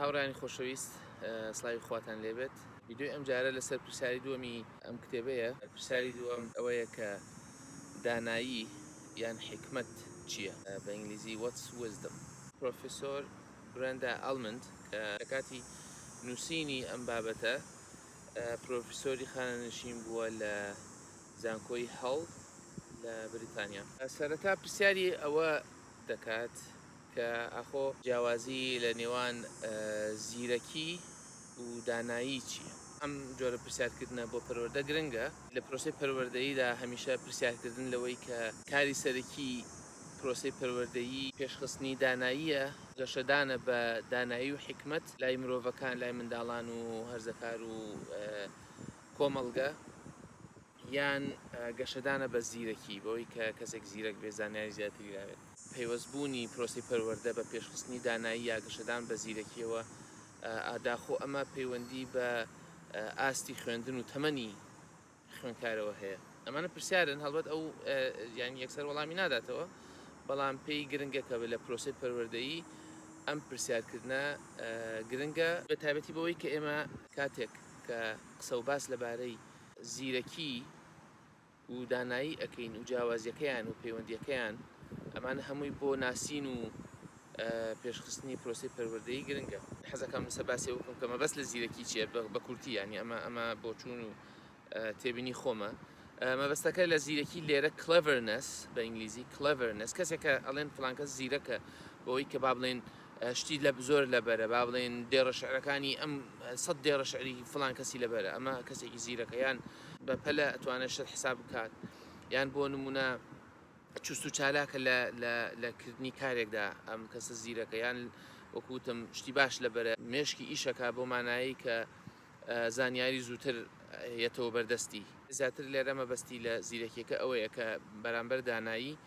هاوڕانی خۆشەویست سڵاوی خواتان لێبێت ویددیوی ئەم جارە لەسەر پرسیاری دووەمی ئەم کتێبەیە پرسیاری دووەم ئەوەیە کە دانایی یان حکمت چییە بە ئینگلیزی What's wisdom پرۆفسۆر برەندا ئەڵمند کە کاتی نووسینی ئەم بابەتە پرۆفسۆری خانەنشین بووە لە زانکۆی هەڵ لە بریتانیا سەرەتا پرسیاری ئەوە دەکات کە ئاخۆ جیاوازی لە نێوان زیرەکی و دانایی چییە؟ ئەم جۆرە پرسیارکردنە بۆ پەروەردە گرنگە لە پرۆسی پەروەردەییدا هەمیشە پرسیارکردن لەوەی کە کاری سەرەکی پرۆسی پەروەردەیی پێشخستنی داناییە گەشەدانە بە دانایی و حکمت لای مرۆڤەکان لای منداڵان و هەرزەکار و کۆمەڵگە یان گەشەدانە بە زیرەکی بەوەی کە کەسێک زیرەک بێ زانیاری زیاتری داوێت پەیوەستبوونی پرۆسی پەروەردە بە پێشخستنی دانایی یا گەشەدان بە زیرەکیەوە ئاداخۆ ئەمە پەیوەندی بە ئاستی خوێندن و تەمەنی خوێندکارەوە هەیە ئەمانە پرسیارن هەڵبەت ئەو یان یەکسەر وەڵامی ناداتەوە بەڵام پێی گرنگەکە لە پرۆسی پەروەردەیی ئەم پرسیارکردنە گرنگە بە تایبەتی بەوەی کە ئێمە کاتێک کە قسە و باس لەبارەی زیرەکی و دانایی ئەەکەین و جیاوازیەکەیان و پەیوەندیەکەیان ئەمانە هەمووی بۆ ناسین و پێشخستنی پرۆسی پەروەردەیی گرنگە حەزەکەم لەسەر باسی وکەم کە مەبەست لە زیرەکی چیە بە کورتی ینی ئەمە بۆ چوون و تێبینی خۆمە مەبەستەکە لە زیرەکی لێرە cleverness بە ئینگلیزی cleverness کەسێکە ئەڵێن فڵانکەس زیرەکە بەوەی کە با بڵێن شتی لە زۆر لەبەرە با بڵێن دێڕە شعرەکانی ئەم 100 دێڕە شعری فڵان کەسی لەبەرە ئەمە کەسێکی زیرەکەیان بە پەلە ئەتوانێت شت حساب بکات یان بۆ نمونە چوست و چالاکە لە کردنی کارێکدا ئەم کەسە زیرەکەیان وەکوتم شتی باش لەبەرە مێشکی ئیشەکە بۆ مانایی کە زانیاری زووتر یەتەوە بەردەستی زیاتر لێرە مەبەستی لە زیرەکیەکە ئەوەیە کە بەرامبەر دانایی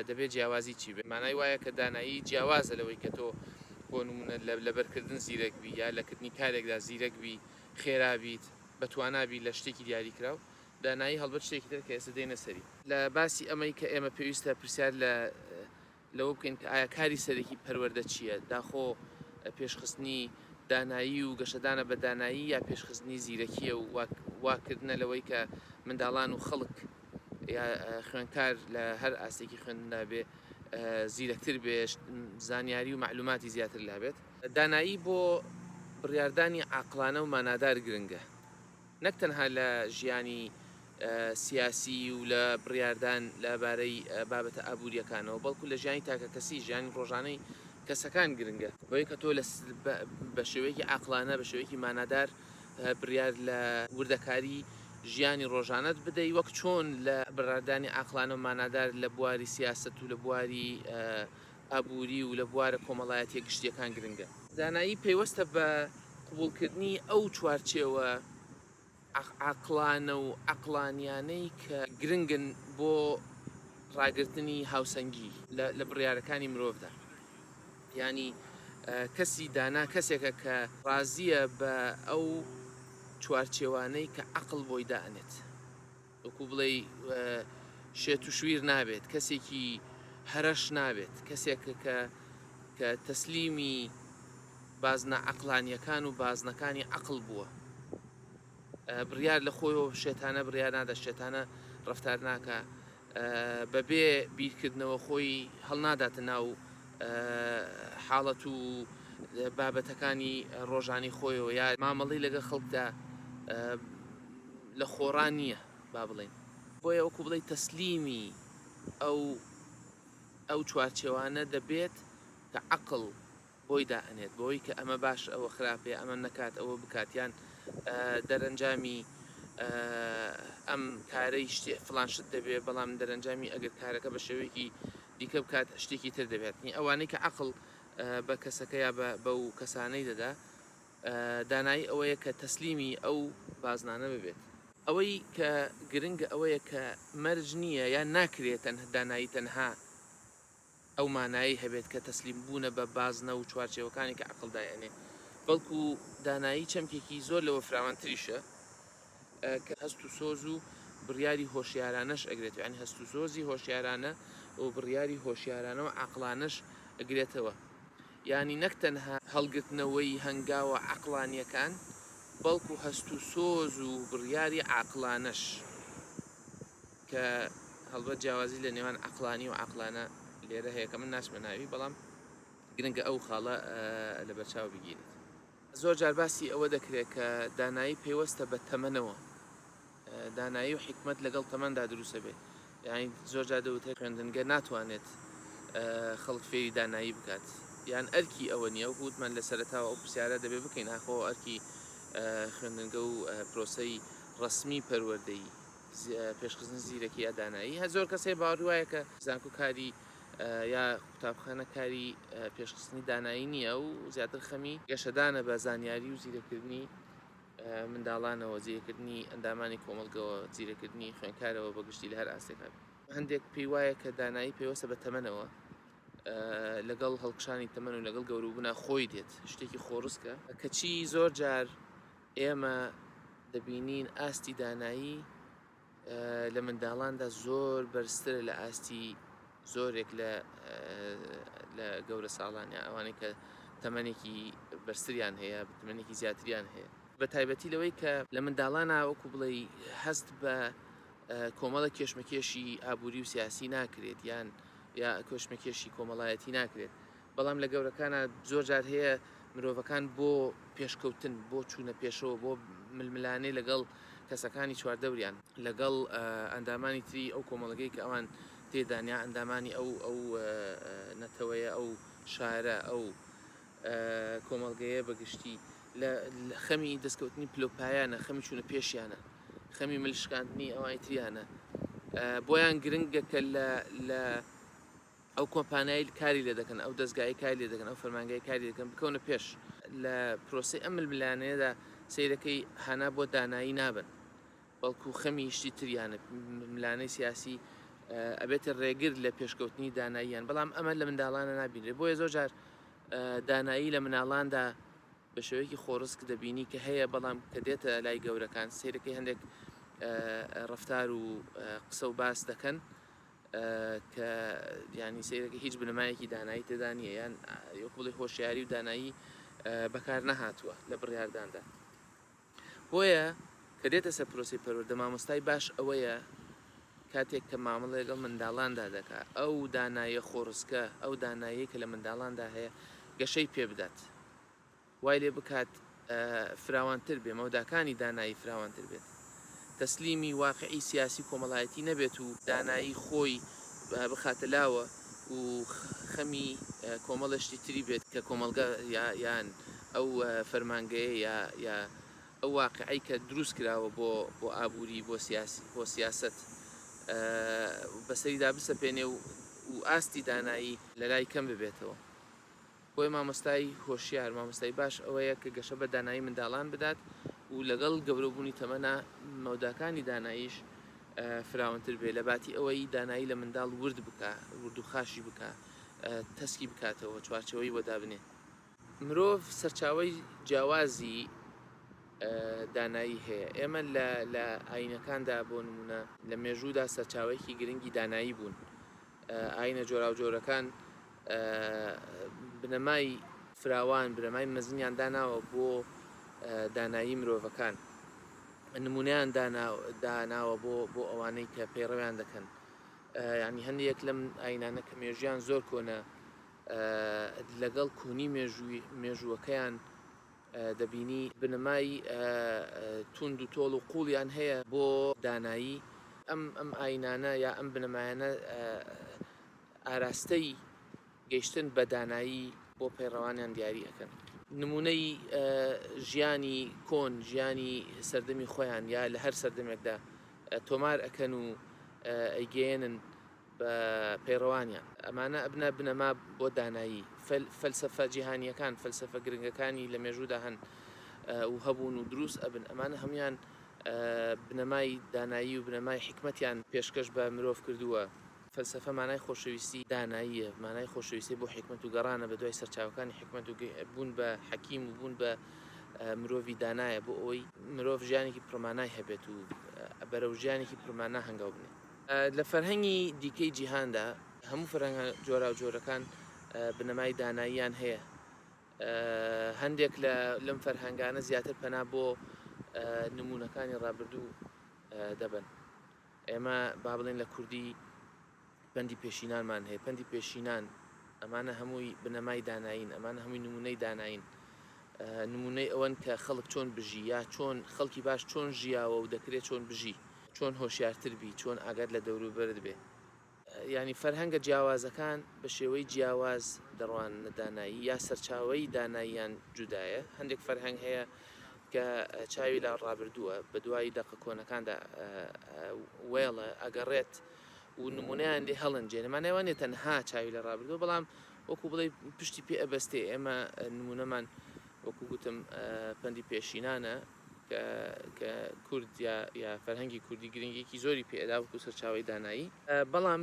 دەبێت جیاوازی چی بێت مانای وایە کە دانایی جیاوازە لەوەی کە تۆ بۆ نمونە لەبەرکردن زیرەک بی یا لە کردنی کارێکدا زیرەک بی خێرابیت بەتوانابی لە شتێکی دیاری کراو دانایی هەڵبەت شتێکی تر کە ئێستا دێنە سەری لە باسی ئەمەی کە ئێمە پێویستە پرسیار لەوە بکەین کە ئایا کاری سەرەکی پەروەردە چییە داخۆ پێشخستنی دانایی و گەشەدانە بە دانایی یا پێشخستنی زیرەکیە و واکردنە لەوەی کە منداڵان و خەڵک یا خوێندکار لە هەر ئاستێکی خوێندنا بێ زیرەکتر بێ زانیاری و معلوماتی زیاتر لابێت دانایی بۆ بڕیاردانی عاقلانە و مانادار گرنگە نەک تەنها لە ژیانی سیاسی و لە بڕیاردان لەبارەی بابەتە ئابوووریەکانەوە بەڵکو لە ژیانی تاکە کەسی ژیانی ڕۆژانەی کەسەکان گرنگە بۆی کە تۆ بە شێوەیەکی عاقلانە بە شێوەیەکی مانادار بڕیار لە وردەکاری ژیانی ڕۆژانت بدەی وەک چۆن لە بڕاردانی عاقلانە و مانادار لە بواری سیاست و لە بواری ئابووری و لە بوارە کۆمەڵایەتیە گشتیەکان گرنگە دانایی پەیوەستە بە قبولکردنی ئەو چوارچێوە عاقلانە و عەقلانیانەی کە گرنگن بۆ ڕاگررتنی هاوسەنگی لە بڕیارەکانی مرۆڤدا ینی کەسی دانا کەسێکە کە ڕازیە بە ئەو چوارچێوانەی کە عەقڵ بۆی دائنێت وەکو بڵێ شێت و شویر نابێت کەسێکی هەرەش نابێت کەسێکە کە تەسلیمی بازنە عەقلانیەکان و بازنەکانی عەقڵ بووە بڕیار لە خۆیەوە شێتانە بڕیار نادە شێتانە ڕەفتار ناکە بەبێ بیرکردنەوە خۆی هەڵناداتە ناو حاڵەت و بابەتەکانی ڕۆژانی خۆیەوە یا مامەڵی لەگە خەڵکدا لە خۆڕان نییە با بڵێن بۆیە وەکو بڵێ تەسلیمی ئەو چوارچێوانە دەبێت کە عەقڵ بۆی دائنێت بۆی کە ئەمە باش ئەوە خراپێ ئەمە نەکات ئەوە بکاتیان دەرەنجامی ئەم کارەی فڵان شت دەبێت بەڵام دەرەنجامی ئەگەر کارەکە بە شێوەیەکی دیکە بکات شتێکی تر دەبێت ئەوانەی کە عەقڵ بە کەسەکە یا بەو کەسانەی دەدا دانایی ئەوەیە کە تەسلیمی ئەو بازنانە ببێت ئەوەی کە گرنگە ئەوەیە کە مەرج نییە یان ناکرێت دانایی تەنها ئەو مانایی هەبێت کە تەسلیم بوونە بە بازنە و چوارچێوەکانی کە عەقڵدایەنێ بەڵکو دانایی چەمکێکی زۆر لەوە فراوانتریشە کە هەست و سۆز و بڕیاری هۆشیارانەش ئەگرێت ینی هەست و سۆزی هۆشیارانە و بڕیاری هۆشیارانە و عەقلانەش ئەگرێتەوە ینی نەک تەنها هەڵگرتنەوەی هەنگاوە عەقڵانیەکان بەڵکو هەست و سۆز و بڕیاری عاقلانەش کە هەڵبەت جیاوازی لە نێوان عەقلانی و عاقلانە لێرە هەیە کە من ناچمە ناوی بەڵام گرنگە ئەو خاڵە لە بەرچاو بگیرێت. زۆر جار باسی ئەوە دەکرێت کە دانایی پێوەستە بە تەمەنەوە، دانایی و حکمت لەگەڵ تەمەندا دروستە بێت. یانی زۆر جار دەوتێت خوێندنگە ناتوانێت خەڵک فێری دانایی بکات، یان ئەرکی ئەوە نییە و گوتمان لە سەرەتاوە ئەو پرسیارە دەبێ بکەین ئاخۆ ئەرکی خوێندنگە و پرۆسەی ڕسمی پەروەردەیی پێشخستن زیرەکی یا دانایی. هە زۆر کەسێ باوەڕی وایە کە زانکۆکاری یا قوتابخانە کاری پێشخستنی دانایی نییە و زیاتر خەمی گەشەدانە بە زانیاری و زیرەکردنی منداڵانەوە، زیرەکردنی ئەندامانی کۆمەڵگەوە، زیرەکردنی خوێنکارەوە بەگشتی لە هەر ئاستێکا. هەندێک پێی وایە کە دانایی پێوەستە بە تەمەنەوە، لەگەڵ هەڵکشانی تەمەن و لەگەڵ گەوروبوونا خۆی دێت، شتێکی خۆڕسکە کەچی زۆر جار ئێمە دەبینین ئاستی دانایی لە منداڵاندا زۆر بەرزترە لە ئاستی زۆرێک لە گەورە ساڵانیا، ئەوانەی کە تەمەنێکی بەرزتریان هەیە، تەمەنێکی زیاتریان هەیە، بە تایبەتی لەوەی کە لە منداڵانە وەکو بڵێ هەست بە کۆمەڵە کێشمەکێشی ئابووری و سیاسی ناکرێت یان یا کۆشمەکێشی کۆمەڵایەتی ناکرێت، بەڵام لە گەورەکانە زۆر جار هەیە مرۆڤەکان بۆ پێشکەوتن، بۆ چوونە پێشەوە، بۆ ململانەی لەگەڵ کەسەکانی چواردەوریان، لەگەڵ ئەندامانی تری ئەو کۆمەڵگەی کە ئەوان تێدانیا ئەندامانی ئەو نەتەوەیە، ئەو شارە، ئەو کۆمەڵگەیە بەگشتی لە خەمی دەستکەوتنی پلۆپایانە، خەمی چوونە پێشیانە، خەمی ملشکاندنی ئەوانی تریانە. بۆیان گرنگە کە لە ئەو کۆمپانیای کاری لێ دەکەن، ئەو دەستگای کاری لێ دەکەن، ئەو فەرمانگای کاری دەکەن بکەونە پێش لە پرۆسی ئەم ململانەیەدا سیرەکەی هەنا بۆ دانایی نابن، بەڵکو خەمی شتی تریانە، ملانەی سیاسی ئەبێتە ڕێگر لە پێشکەوتنی داناییان، بەڵام ئەمە لە منداڵانە نابینرێت. بۆیە زۆر جار دانایی لە مناڵاندا بە شێوەیەکی خۆڕسک دەبینی کە هەیە، بەڵام کە دێتە لای گەورەکان سیرەکەی هەندێک ڕەفتار و قسە و باس دەکەن کە ینی سیرەکە هیچ بنەمایەکی دانایی تێدا نیە، یان یۆکوڵی هۆشیاری و دانایی بەکار نەهاتووە لە بڕیارداندا. بۆیە کە دێتە سەر پرۆسی پەروەردە، مامۆستای باش ئەوەیە کاتێک کە مامەڵە لەگەڵ منداڵاندا دەکات، ئەو دانایە خۆڕسکە، ئەو دانایی کە لە منداڵاندا هەیە گەشەی پێ بدات، وای لێ بکات فراوانتر بێ، مەوداکانی دانایی فراوانتر بێت، تەسلیمی واقعی سیاسی کۆمەڵایەتی نەبێت و دانایی خۆی بخاتە لاوە و خەمی کۆمەڵەشتی تری بێت کە کۆمەڵگە یان ئەو فەرمانگەیە یا ئەو واقعی کە دروست کراوە بۆ ئابووری، بۆ سیاست بەسەریدا بسەپێنێ و ئاستی دانایی لە لای کەم ببێتەوە. بۆی مامۆستای هۆشیار، مامۆستای باش ئەوەیە کە گەشە بە دانایی منداڵان بدات و لەگەڵ گەورەبوونی تەمەنا مەوداکانی داناییش فراوانتر بێ، لە باتی ئەوەی دانایی لە منداڵ ورد بکە، ورد و خاشی بکە، تەسکی بکاتەوە، چوارچەوەی وەدابنێ. مرۆڤ سەرچاوەی جیاوازی دانایی هەیە. ئێمە لە ئاینەکاندا بۆ نمونە لە مێژوودا سەرچاوەیەکی گرنگی دانایی بوون. ئاینە جۆراو جۆرەکان بنەمای فراوان، بنەمای مەزنیان داناوە بۆ دانایی مرۆڤەکان، نمونەیان داناوە بۆ ئەوانەی کە پەیڕەویان دەکەن. ینی هەندێک لەم ئاینانە کە مێژویان زۆر کۆنە لەگەڵ کۆنی مێژووەکەیان دەبینی بنەمای توند و تۆڵ و قوڵیان هەیە بۆ دانایی. ئەم ئاینانە یا ئەم بنەمایانە ئاراستەی گەیشتن بە دانایی بۆ پەیڕەوانیان دیاری ئەەکەن. نمونەی ژیانی کۆن، ژیانی سەردەمی خۆیان یا لە هەر سەردەمێکدا تۆمار ئەەکەن و ئەیگەێنن بە پەیڕەوانیان. ئەمانە ئەبنە بنەما بۆ دانایی. فەلسەفە جیهانیەکان، فەلسەفە گرنگەکانی لە مێژوودا هەن و هەبوون و دروست ئەبن، ئەمانە هەمویان بنەمای دانایی و بنەمای حکمەتیان پێشکەش بە مرۆڤ کردووە. فەلسەفە مانای خۆشەویستی داناییە، مانای خۆشەویستی بۆ حکمت و گەڕانە بە دوای سەرچاوەکانی حکمت و بوون بە حەکیم و بوون بە مرۆڤی دانایە بۆ ئەوەی مرۆڤ ژیانێکی پڕمانای هەبێت و بەرەو ژیانێکی پڕمانە هەنگاو بنێ. لە فەرهەنگی دیکەی جیهاندا هەموو فەرهەنگە جۆرا و جۆرەکان بنەمای داناییان هەیە. هەندێک لەم فەرهەنگانە زیاتر پەنا بۆ نمونونەکانی ڕابردوو دەبن. ئێمە با بڵێن لە کوردی پەندی پێشینانمان هەیە. پەندی پێشینان ئەمانە هەمووی بنەمای داناین، ئەمانە هەمووی نمونەی داناین، نمونەی ئەوەن کە خەڵک چۆن بژی یا چۆن خەڵکی باش چۆن ژیاوە و دەکرێت چۆن بژی، چۆن هۆشیارتر بی، چۆن ئاگات لە دەوروبەرت بێ. ینی فەرهەنگە جیاوازەکان بە شێوەی جیاواز دەڕوان دانایی یا سەرچاوەی داناییان جودایە. هەندێک فەرهەنگ هەیە کە چاوی لا ڕابردووە بە دوای دەقە کۆنەکاندا وێڵە ئەگەڕێت و نمونەیان لێ هەڵنجێ نەمانێوانێت تەنها چاوی لە ڕابردووە، بەڵام وەکو بڵێ پشتی پێ ئەبەستێ. ئێمە نمونەمان وەکو گوتم پەندی پێشینانە کە کورد یا فەرهەنگی کوردی گرنگێکی زۆری پێدا وەکو سەرچاوی دانایی. بەڵام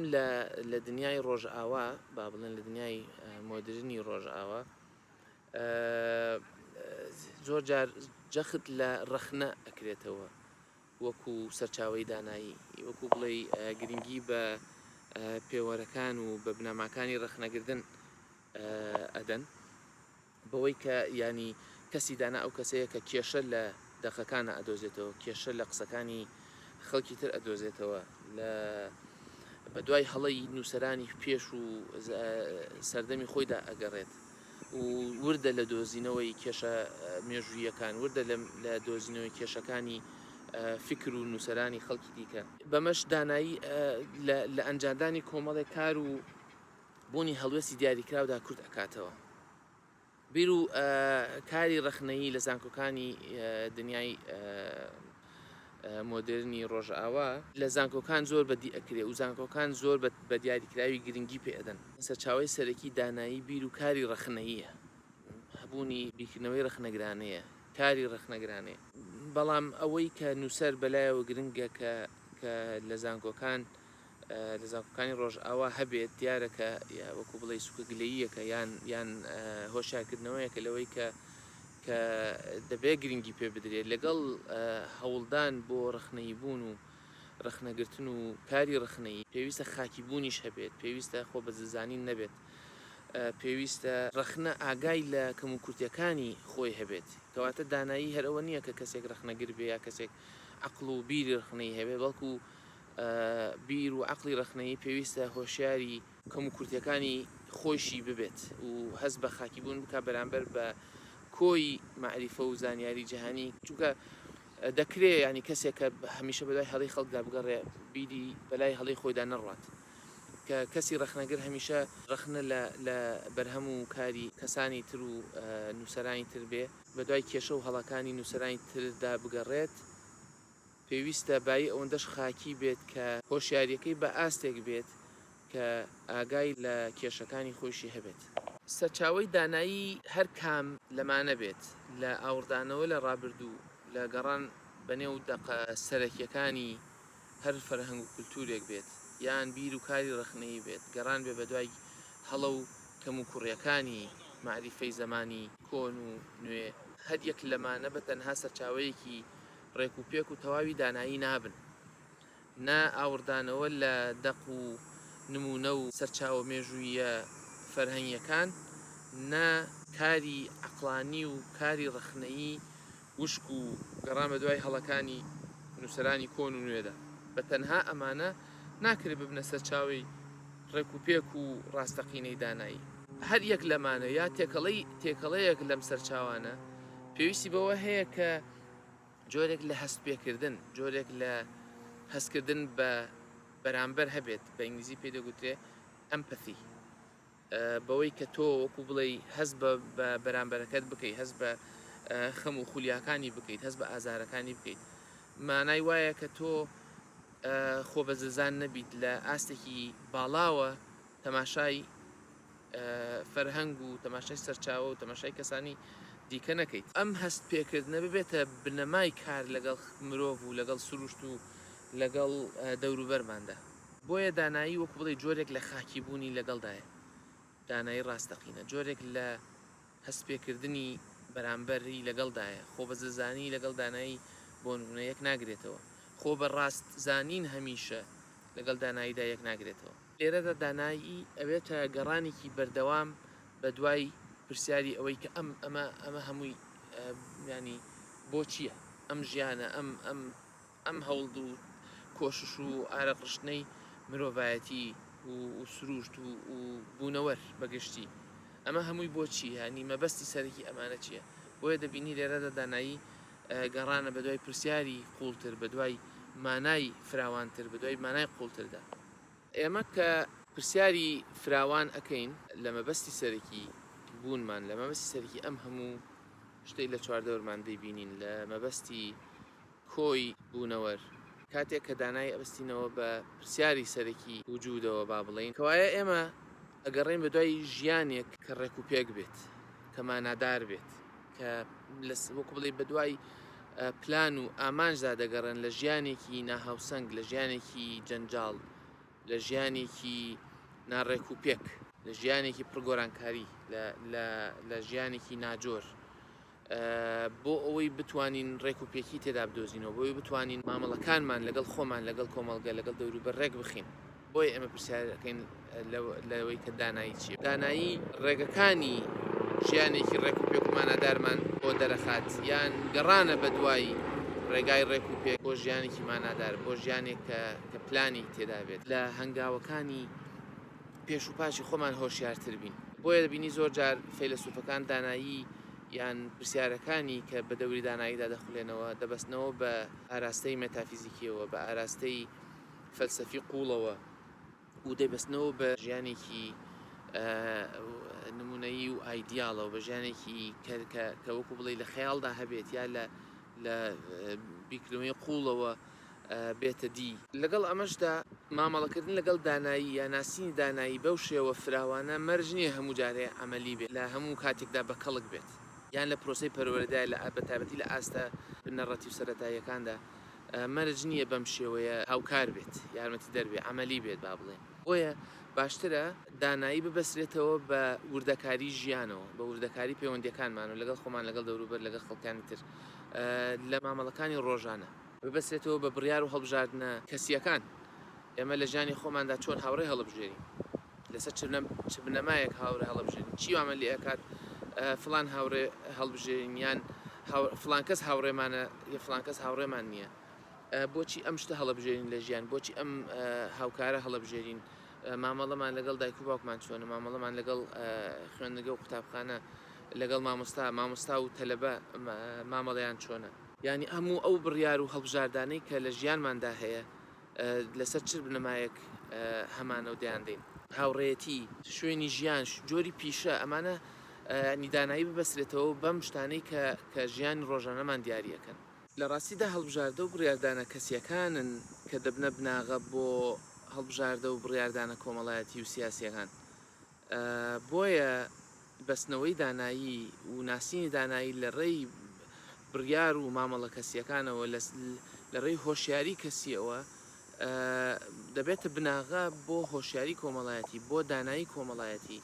لە دنیای ڕۆژئاوا با بڵێن لە دنیای مۆدرنی ڕۆژئاوا زۆر جار جەخت لە ڕەخنە ئەکرێتەوە وەکو سەرچاوی دانایی، وەکو بڵێ گرنگی بە پێوەرەکان و بە بنەماکانی ڕەخنەگردن ئەدەن بەوەی کە ینی کەسی دانا ئەو کەسەیە کە کێشە لە دەقەکانە ئەدۆزێتەوە، کێشە لە قسەکانی خەڵکی تر ئەدۆزێتەوە بە دوای هەڵەی نووسەرانی پێش و سەردەمی خۆیدا ئەگەڕێت و وردە لە دۆزینەوەی کێشە مێژوویەکان، وردە لە دۆزینەوەی کێشەکانی فکر و نووسەرانی خەڵکی دیکە. بەمەش دانایی لە ئەنجامدانی کۆمەڵێک کار و بوونی هەڵوێستی دیاریکراودا کورد ئەکاتەوە. بیر و کاری ڕەخنەیی لە زانکۆکانی دنیای مۆدرنی ڕۆژئاوا لە زانکۆکان زۆر بەدی ئەکرێ و زانکۆکان زۆر بە دیاریکراوی گرنگی پێدەن. سەرچاوی سەرەکی دانایی بیر و کاری ڕەخنەییە، هەبوونی بیرکردنەوەی ڕەخنەگرانەیە، کاری ڕەخنەگرانەیە. بەڵام ئەوەی کە نووسەر بەلایەوە گرنگە کە لە زانکۆکانی ڕۆژئاوا هەبێت دیارەکە وەکو بڵێ سوکەگلەییەکە یان هۆشیارکردنەوەیەکە لەوەی کە دەبێت گرنگی پێ بدرێت لەگەڵ هەوڵدان بۆ ڕەخنەیی بوون و ڕەخنەگرتن و کاری ڕەخنەیی پێویستە خاکی بوونیش هەبێت، پێویستە خۆ بەززانین نەبێت، پێویستە ڕەخنە ئاگای لە کەم و کورتەکانی خۆی هەبێت. کەواتە دانایی هەرەوە نییە کە کەسێک ڕەخنەگر بێ یا کەسێک عەقڵ و بیری ڕەخنەی هەبێ، بەڵکو بیر و عەقڵی ڕەخنەیی پێویستە هۆشیاری کەم و کورتەکانی خۆشی ببێت و هەست بە خاکی بوون بکە بەرامبەر بە کۆی معریفە و زانیاری جیهانی. چونکە دەکرێت ینی کەسێک کە هەمیشە بەدوای هەڵی خەڵکدا بگەڕێ بیری بەلای هەڵی خۆیدا نەڕات، کە کەسی ڕەخنەگر هەمیشە ڕەخنە لە بەرهەم و کاری کەسانی تر و نووسەرانی تر بێ بەدوای کێشە و هەڵەکانی نووسەرانی تردا بگەڕێت. پێویستە بای ئەوەندەش خاکی بێت کە هۆشیاریەکەی بە ئاستێک بێت کە ئاگای لە کێشەکانی خۆشی هەبێت. سەرچاوی دانایی هەر کام لەمانە بێت لە ئاوردانەوە لە ڕابردوو لە گەڕان بەنێو دەقە سەرەکیەکانی هەر فەرهەنگ و کولتورێک بێت یان بیر و کاری ڕەخنەیی بێت، گەڕان بێ بەدوای هەڵە و کەم و کوڕیەکانی معریفەی زەمانی کۆن و نوێ. هەر یەک لەمانە بە تەنها سەرچاوەیەکی ڕێک و پێک و تەواوی دانایی نابن، نا ئاوردانەوە لە دەق و نمونە و سەرچاوە مێژوویە فەرهەنگیەکان، نا کاری عەقڵانی و کاری ڕەخنەیی وشک و گەڕان بە دوای هەڵەکانی نووسەرانی کۆن و نوێدا. بە تەنها ئەمانە ناکرێت ببنە سەرچاوی ڕێک و پێک و ڕاستەقینەی دانایی. هەر یەک لەمانە یا تێکەڵەیەک لەم سەرچاوانە پێویستی بەوە هەیە کە جۆرێک لە هەست پێکردن، جۆرێک لە هەستکردن بە بەرامبەر هەبێت. بە ئینگلیزی پێ دەگوترێ ئەمپەثی، بەوەی کە تۆ وەکو بڵێ هەست بە بەرامبەرەکەت بکەیت، هەست بە خەم و خولیاکانی بکەیت، هەست بە ئازارەکانی بکەیت. مانای وایە کە تۆ خۆ بەززان نەبیت لە ئاستێکی باڵاوە تەماشای فەرهەنگ و تەماشای سەرچاوە و تەماشای کەسانی دیکە نەکەیت. ئەم هەست پێکردنە ببێتە بنەمای کار لەگەڵ مرۆڤ و لەگەڵ سروشت و لەگەڵ دەوروبەرماندا. بۆیە دانایی وەکو بڵێ جۆرێک لە خاکی بوونی لەگەڵدایە، دانایی ڕاستەقینە جۆرێک لە هەست پێکردنی بەرامبەری لەگەڵدایە. خۆ بەززانی لەگەڵ دانایی بۆ نمونە یەک ناگرێتەوە، خۆ بە ڕاست زانین هەمیشە لەگەڵ داناییدا یەک ناگرێتەوە. لێرەدا دانایی ئەوێتە گەڕانێکی بەردەوام بە دوای پرسیاری ئەوەی کە ئەمە هەمووی ینی بۆ چییە ئەم ژیانە ئەم هەوڵ و کۆشش و ئارەقشتنەی مرۆڤایەتی و سروشت و بوونەوەر بەگشتی ئەمە هەمووی بۆچی ینی مەبەستی سەرەکی ئەمانە چییە؟ بۆیە دەبینی لێرەدا دانایی گەڕانە بە دوای پرسیاری قوڵتر بە دوای مانای فراوانتر بە دوای مانای قوڵتردا. ئێمە کە پرسیاری فراوان ئەەکەین لە مەبەستی سەرەکی بوونمان لە مەبەستی سەرەکی ئەم هەموو شتەی لە چواردەوەرمان دەیبینین لە مەبەستی کۆی بوونەوەر کاتێک کە دانایی ئەبستینەوە بە پرسیاری سەرەکی وجودەوە با بڵین کەوایە ئێمە ئەگەڕێن بە دوای ژیانێک کە ڕێک و پێک بێت کە مانادار بێت کە وەکو بڵێ بە دوای پلان و ئامانجدا دەگەڕێن لە ژیانێکی ناهاوسەنگ لە ژیانێکی جەنجاڵ لە ژیانێکی ناڕێک و پێک لە ژیانێکی پرگۆرانکاری لە ژیانێکی ناجۆر بۆ ئەوەی بتوانین ڕێک و پێکی تێدا بدۆزینەوە بۆی بتوانین مامەڵەکانمان لەگەڵ خۆمان لەگەڵ کۆمەڵگە لەگەڵ دەوروبەر ڕێک بخین بۆی ئێمە پرسیارەکەین لەوەی کە دانایی چیە دانایی ڕێگەکانی ژیانێکی ڕێک و پێکمانەدارمان بۆ دەرەخات یان گەڕانە بە دوای ڕێگای ڕێک و پێک بۆ ژیانێکی مانادار بۆ ژیانێک کە پلانی تێدا بێت لە هەنگاوەکانی پێش و پاشی خۆمان هۆشیارتر بین بۆیە دەبینی زۆر جار فەیلسوفەکان دانایی یان پرسیارەکانی کە بە دەوری داناییدا دەخولێنەوە دەبەستنەوە بە ئاراستەی مێتافیزیکیەوە بە ئاراستەی فەلسەفی قوڵەوە و دەبەستنەوە بە ژیانێکی نمونەیی و ئایدیاڵەوە بە ژیانێکی کە وەکو بڵێ لە خەیاڵدا هەبێت یا لە بیکردنەوەی قوڵەوە بێتە دی لەگەڵ ئەمەشدا مامەڵەکردن لەگەڵ دانایی یا ناسینی دانایی بەو شێوە فراوانە مەرج نییە هەموو جارەیە ئەمەلی بێت لە هەموو کاتێکدا بە کەڵک بێت یان لە پرۆسی پەروەردەدای لە بەتابەتی لە ئاستە بنەڕەتی و سەرەتاییەکاندا مەرج نییە بەم شێوەیە هاوکار بێت یارمەتی دەربێت ئەمەلی بێت با بڵێن بۆیە باشترە دانایی ببەسرێتەوە بە وردەکاری ژیانەوە بە وردەکاری پەیوەندیەکانمان و لەگەڵ خۆمان لەگەڵ دەوروبەر لەگەڵ خەڵکانی تر لە مامەڵەکانی ڕۆژانە ببەسرێتەوە بە بڕیار و هەڵبژاردنە کەسیەکان ئێمە لە ژیانی خۆماندا چۆن هاوڕێ هەڵبژێرین لەسەر چ بنەمایەک هاوڕێ هەڵبژێرین چی ئەمەلی ئەکات فلان هاوڕێ هەڵبژێرین یان فلان کەس هاوڕێمانە یا فلان کەس هاوڕێمان نییە بۆچی ئەم شتە هەڵبژێرین لە ژیان بۆچی ئەم هاوکارە هەڵبژێرین مامەڵەمان لەگەڵ دایک و باوکمان چۆنە مامەڵەمان لەگەڵ خوێندنگە و قوتابخانە لەگەڵ مامۆستا و تەلەبە مامەڵەیان چۆنە ینی هەموو ئەو بڕیار و هەڵبژاردانەی کە لە ژیانماندا هەیە لەسەر چ بنەمایەک هەمانە و دەیاندەین هاوڕێیەتی شوێنی ژیان جۆری پیشە ئەمانە نیدانایی ببەسرێتەوە بەم شتانەی کە ژیانی ڕۆژانەمان دیارریەکەن لە ڕاستیدا هەڵبژاردە و بڕاردانە کەسیەکانن کە دەبنە بناغە بۆ هەڵبژاردە و بڕاردانە کۆمەڵایەتی و سیاسیەکان بۆیە بەستنەوەی دانایی و ناسینی دانایی لە ڕێی بڕیار و مامەڵە کەسیەکانەوە لە ڕێی هۆشیاری کەسیەوە دەبێتە بناغا بۆ هۆشیاری کۆمەڵایەتی بۆ دانایی کۆمەڵایەتی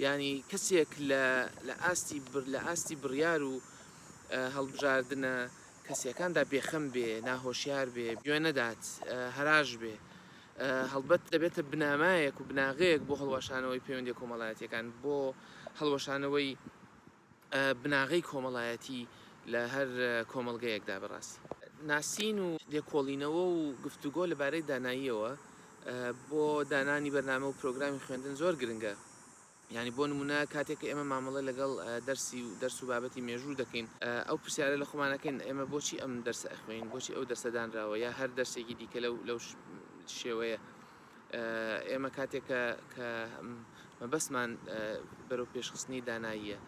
ینی کەسێک لە ئاستی بڕیار و هەڵبژاردنە کەسیەکاندا بێخەم بێ ناهۆشیار بێ گوێ نەدات هەراش بێ هەڵبەت دەبێتە بنامایەک و بناغەیەک بۆ هەڵوەشانەوەی پەیوەندی کۆمەڵایەتیەکان بۆ هەڵوەشانەوەی بناغەی کۆمەڵایەتی لە هەر کۆمەڵگەیەکدا بەڕاستی ناسین و لێکۆڵینەوە و گفتوگۆ لەبارەی داناییەوە بۆ دانانی بەرنامە و پرۆگرامی خوێندن زۆر گرنگە ینی بۆ نمونە کاتێک ئێمە مامەڵە لەگەڵ دەرس و بابەتی مێژوو دەکەین ئەو پرسیارە لە خۆمانەکەین ئێمە بۆچی ئەم دەرسە ئەخوێن بۆچی ئەو دەرسەدانراوە یا هەر دەرسێکی دیکە لەو شێوەیە ئێمە کاتێکە کە مەبەستمان بەرەو پێشخستنی داناییە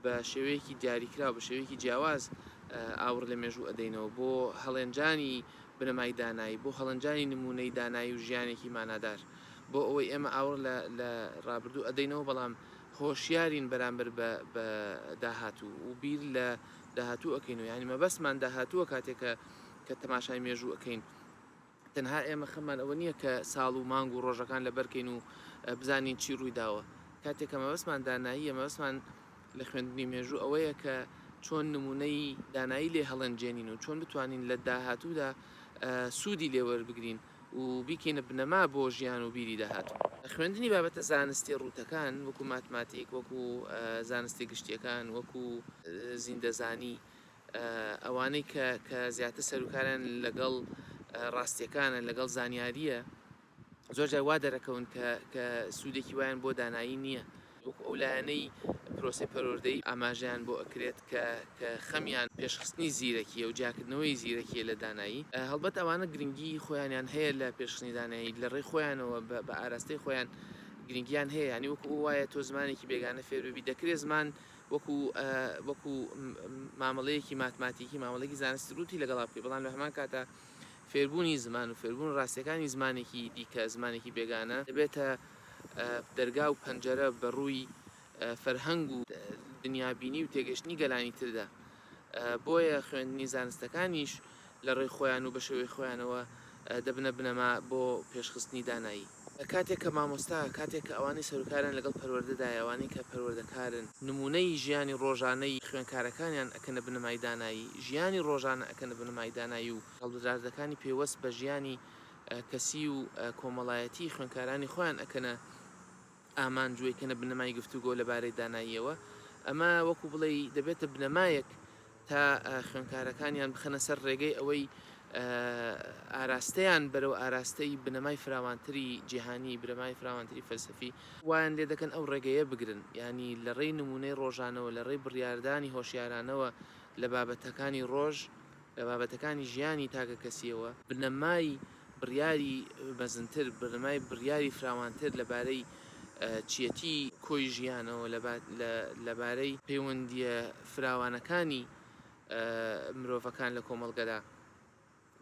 بە شێوەیەکی دیاریکرا بە شێوەیەکی جیاواز ئاور لە مێژوو ئەدەینەوە بۆ هەڵێنجانی بنەمای دانایی بۆ هەڵەنجانی نمونەی دانایی و ژیانێکی مانادار بۆ ئەوەی ئێمە ئاور لە ڕابردوو ئەدەینەوە بەڵام هۆشیارین بەرامبەر بە داهاتوو و بیر لە داهاتوو ئەەکەین و ینی مەبەستمان داهاتووە کاتێکە کە تەماشای مێژوو ئەەکەین تەنها ئێمە خەمان ئەوە نییە کە ساڵ و مانگ و ڕۆژەکان لە بەرکەین و بزانین چی ڕووی داوە کاتێکە مەبەستمان دانایی مەبەستمان لە خوێندنی مێژوو ئەوەیە کە چۆن نمونەی دانایی لێ هەڵەنجێنین و چۆن بتوانین لە داهاتوودا سوودی لێوەربگرین و بیکەینە بنەما بۆ ژیان و بیری داهاتوو. خوێندنی بابەتە زانستی ڕوتەکان وەکو ماتماتیک، وەکو زانستی گشتیەکان، وەکو زیندەزانی، ئەوانەی کە زیاتر سەرکاران لەگەڵ ڕاستیەکانە، لەگەڵ زانیاریە، زۆر جار وا دەرەکەون کە سوودێکی وایان بۆ دانایی نییە. وەکو ئەو لایەنەی پرۆسی پەروەردەی ئاماژیان بۆ ئەکرێت کە خەمیان پێشخستنی زیرەکیە و جاکردنەوەی زیرەکیە لە دانایی. هەڵبەت ئەوانە گرنگی خۆیانیان هەیە لە پێشخستنی دانایی، لە ڕێی خۆیانەوە بە ئاراستەی خۆیان گرنگیان هەیە. ینی وەکو وایە تۆ زمانێکی بێگانە فێربی دەکرێت زمان وەکو مامەڵەیەکی ماتماتیکی، مامەڵێکی زانستی ڕوتی لەگەڵا بکەی، بەڵام لە هەمان کاتە فێربوونی زمان و فێربوون ڕاستیەکانی زمانێکی دیکە، زمانێکی بێگانە دەبێتە دەرگا و پەنجەرە بەڕووی فەرهەنگ و دنیابینی و تێگەشتنی گەلانی تردا. بۆیە خوێندنی زانستەکانیش لە ڕێی خۆیان و بە شێوەی خۆیانەوە دەبنە بنەما بۆ پێشخستنی دانایی. کاتێک کە مامۆستا، کاتێک کە ئەوانەی سەرکارن لەگەڵ پەروەردەدای، ئەوانەی کە پەروەردەکارن، نمونەی ژیانی ڕۆژانەی خوێنکارەکانیان ئەکەنە بنەمای دانایی، ژیانی ڕۆژانە ئەکەنە بنەمای دانایی و هەڵبژاردەکانی پێوەست بە ژیانی کەسی و کۆمەڵایەتی خوێنکارانی خۆیان ئەکەنە ئامانجوێکەنە بنەمای گفتوگۆ لەبارەی داناییەوە. ئەمە وەکو بڵێ دەبێتە بنەمایەک تا خوێنکارەکانیان بخەنە سەر ڕێگەی ئەوەی ئاراستەیان بەرەو ئاراستەی بنەمای فراوانتری جیهانی، بنەمای فراوانتری فەلسەفی وایان لێ دەکەن ئەو ڕێگەیە بگرن. ینی لە ڕێی نمونەی ڕۆژانەوە، لە ڕێی بڕیاردانی هۆشیارانەوە لە بابەتەکانی ڕۆژ، لە بابەتەکانی ژیانی تاکە کەسیەوە، بنەمای بڕیاری بەزنتر، بنەمای بڕیاری فراوانتر لەبارەی چیەتی کۆی ژیانەوە، لەبارەی پەیوەندیە فراوانەکانی مرۆڤەکان لە کۆمەڵگەدا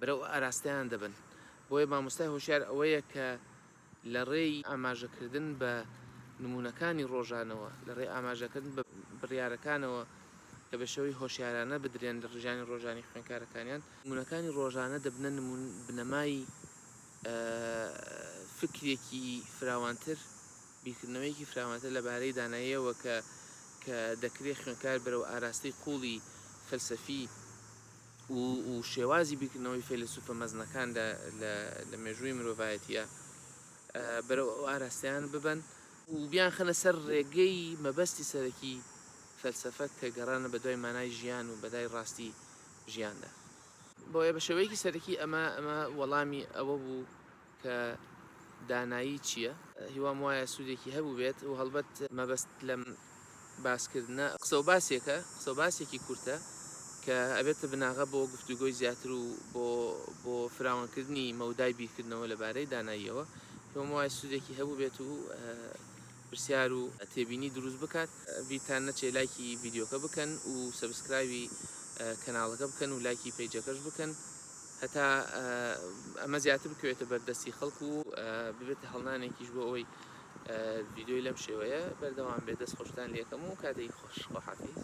بەرەو ئاراستەیان دەبن. بۆیە مامۆستای هۆشیار ئەوەیە کە لە ڕێی ئاماژەکردن بە نمونونەکانی ڕۆژانەوە، لە ڕێی ئاماژەکردن بە بڕیارەکانەوە کە بە شێوەی هۆشیارانە بدرێن لە ڕژانی ڕۆژانی خوێنکارەکانیان، نمونونەکانی ڕۆژانە دەبنە بنەمای فکرێکی فراوانتر، بیرکردنەوەیکی فراوانتر لەبارەی داناییەوە کە دەکرێت خوێنکار بەرەو ئاراستەی قوڵی فەلسەفی و شێوازی بیرکردنەوەی فەیلسوفە مەزنەکان لە مێژووی مرۆڤایەتیە بەرەو ئەو ئاراستەیان ببن و بیان خەنە سەر ڕێگەی مەبەستی سەرەکی فەلسەفەت کە گەڕانە بە دوای مانای ژیان و بەدای ڕاستی ژیاندا. بۆیە بە شێوەیەکی سەرەکی ئەمە وەڵامی ئەوە بوو کە دانایی چییە؟ هیوام وایە سوودێکی هەبوو بێت و هەڵبەت مەبەست لەم باسکردنە قسە و باسێکی کورتە کە ئەبێتە بناغە بۆ گفتوگۆی زیاتر و بۆ فراوانکردنی مەودای بیرکردنەوە لەبارەی داناییەوە. هیوام وایە سوودێکی هەبوو بێت و پرسیار و تێبینی دروست بکات. بیرتان نەچێ لایکی ڤیدیۆکە بکەن و سەبسکرایبی کەناڵەکە بکەن و لایکی پەیجەکەش بکەن هەتا ئەمە زیاتر بکوێتە بەردەستی خەڵک و ببێتە هەڵنانێکیش بۆ ئەوەی ڤیدیۆی لەم شێوەیە بەردەوام بێ. دەست خۆشتان لێکەم و کاتێکی خۆش، خۆحافیز.